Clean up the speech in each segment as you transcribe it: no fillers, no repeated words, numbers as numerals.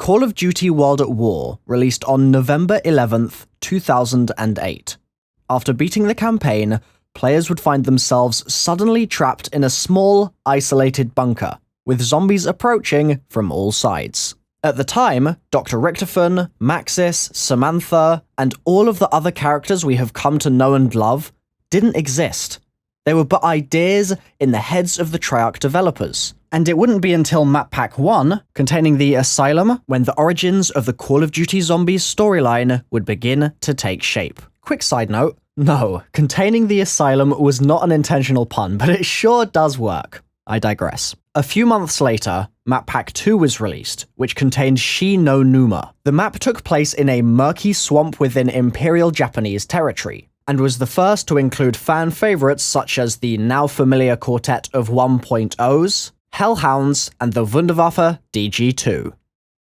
Call of Duty World at War released on November 11th, 2008. After beating the campaign, players would find themselves suddenly trapped in a small, isolated bunker, with zombies approaching from all sides. At the time, Dr. Richtofen, Maxis, Samantha, and all of the other characters we have come to know and love didn't exist. They were but ideas in the heads of the Treyarch developers. And it wouldn't be until Map Pack 1, containing the Asylum, when the origins of the Call of Duty Zombies storyline would begin to take shape. Quick side note, no, containing the Asylum was not an intentional pun, but it sure does work. I digress. A few months later, Map Pack 2 was released, which contained Shi no Numa. The map took place in a murky swamp within Imperial Japanese territory, and was the first to include fan favorites such as the now familiar quartet of 1.0s, Hellhounds, and the Wunderwaffe DG2.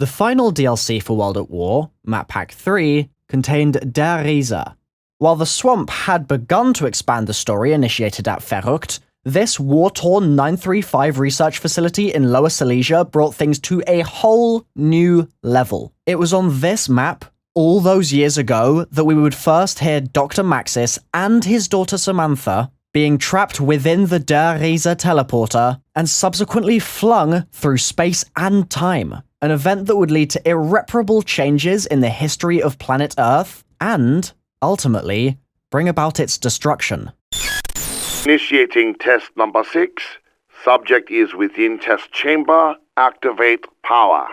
The final DLC for World at War, Map Pack 3, contained Der Riese. While the swamp had begun to expand the story initiated at Verrückt, this war-torn 935 research facility in Lower Silesia brought things to a whole new level. It was on this map, all those years ago, that we would first hear Dr. Maxis and his daughter Samantha being trapped within the Der Riese teleporter and subsequently flung through space and time, an event that would lead to irreparable changes in the history of planet Earth and, ultimately, bring about its destruction. Initiating test number 6. Subject is within test chamber. Activate power.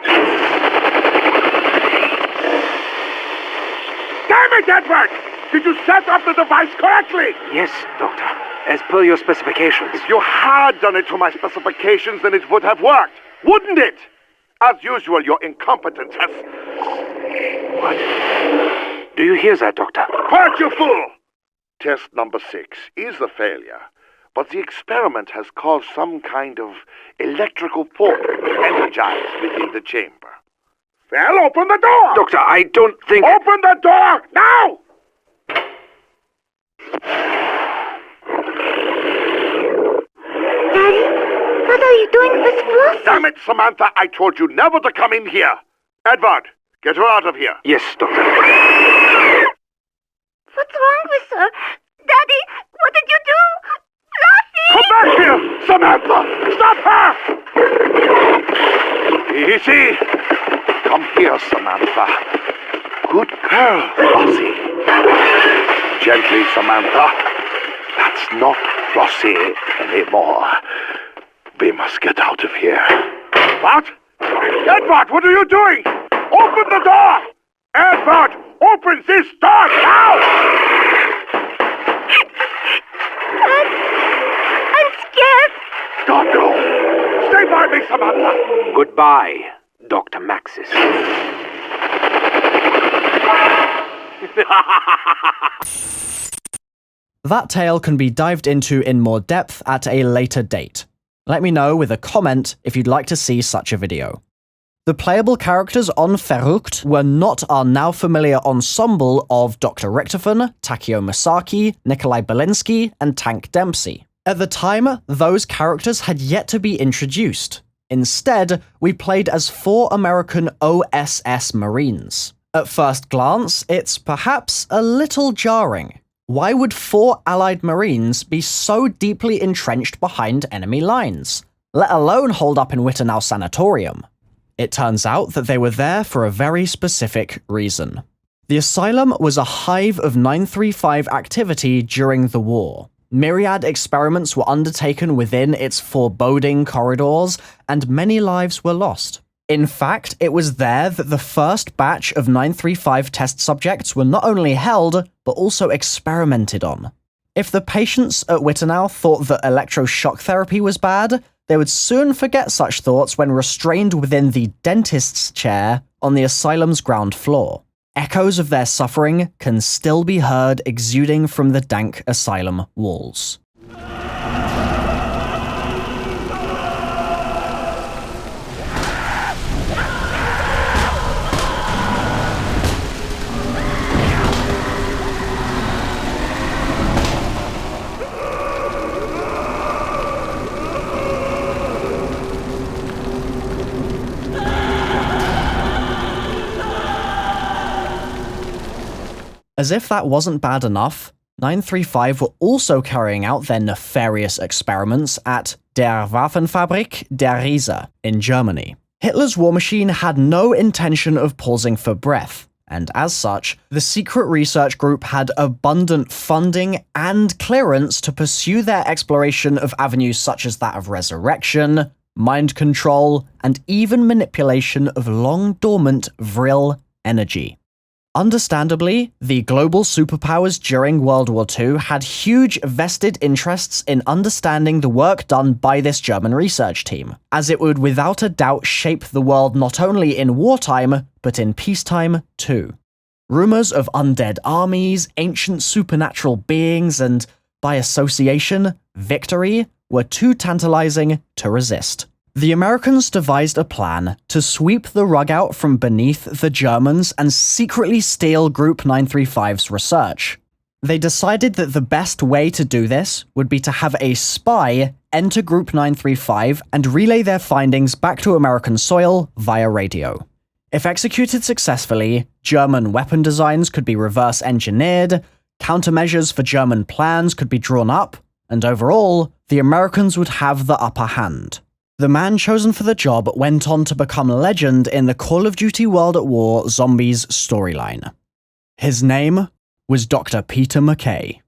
Damn it, Edward! Did you set up the device correctly? Yes, Doctor. As per your specifications. If you had done it to my specifications, then it would have worked, wouldn't it? As usual, your incompetence has... What? Do you hear that, Doctor? Quiet, you fool! Test number 6 is a failure, but the experiment has caused some kind of electrical port energized within the chamber. Well, open the door! Doctor, I don't think... Open the door, now! Daddy, what are you doing with Flossie? Damn it, Samantha, I told you never to come in here. Edward, get her out of here. Yes, Doctor. What's wrong with her? Daddy, what did you do? Flossie! Come back here, Samantha! Stop her! Easy. Come here, Samantha. Good girl, Flossie. Gently, Samantha. That's not Flossie anymore. We must get out of here. What? Edward, what are you doing? Open the door! Edward, open this door now! I'm scared. Don't go! Stay by me, Samantha! Goodbye, Dr. Maxis. That tale can be dived into in more depth at a later date. Let me know with a comment if you'd like to see such a video. The playable characters on Verrückt were not our now familiar ensemble of Dr. Richtofen, Takeo Misaki, Nikolai Belinsky, and Tank Dempsey. At the time, those characters had yet to be introduced. Instead, we played as 4 American OSS Marines. At first glance, it's perhaps a little jarring. Why would 4 Allied Marines be so deeply entrenched behind enemy lines, let alone holed up in Wittenau Sanatorium? It turns out that they were there for a very specific reason. The Asylum was a hive of 935 activity during the war. Myriad experiments were undertaken within its foreboding corridors, and many lives were lost. In fact, it was there that the first batch of 935 test subjects were not only held, but also experimented on. If the patients at Wittenau thought that electroshock therapy was bad, they would soon forget such thoughts when restrained within the dentist's chair on the asylum's ground floor. Echoes of their suffering can still be heard exuding from the dank asylum walls. As if that wasn't bad enough, 935 were also carrying out their nefarious experiments at der Waffenfabrik der Riese in Germany. Hitler's war machine had no intention of pausing for breath, and as such, the secret research group had abundant funding and clearance to pursue their exploration of avenues such as that of resurrection, mind control, and even manipulation of long-dormant Vril energy. Understandably, the global superpowers during World War II had huge vested interests in understanding the work done by this German research team, as it would without a doubt shape the world not only in wartime, but in peacetime too. Rumors of undead armies, ancient supernatural beings, and, by association, victory, were too tantalizing to resist. The Americans devised a plan to sweep the rug out from beneath the Germans and secretly steal Group 935's research. They decided that the best way to do this would be to have a spy enter Group 935 and relay their findings back to American soil via radio. If executed successfully, German weapon designs could be reverse engineered, countermeasures for German plans could be drawn up, and overall, the Americans would have the upper hand. The man chosen for the job went on to become a legend in the Call of Duty World at War Zombies storyline. His name was Dr. Peter McKay.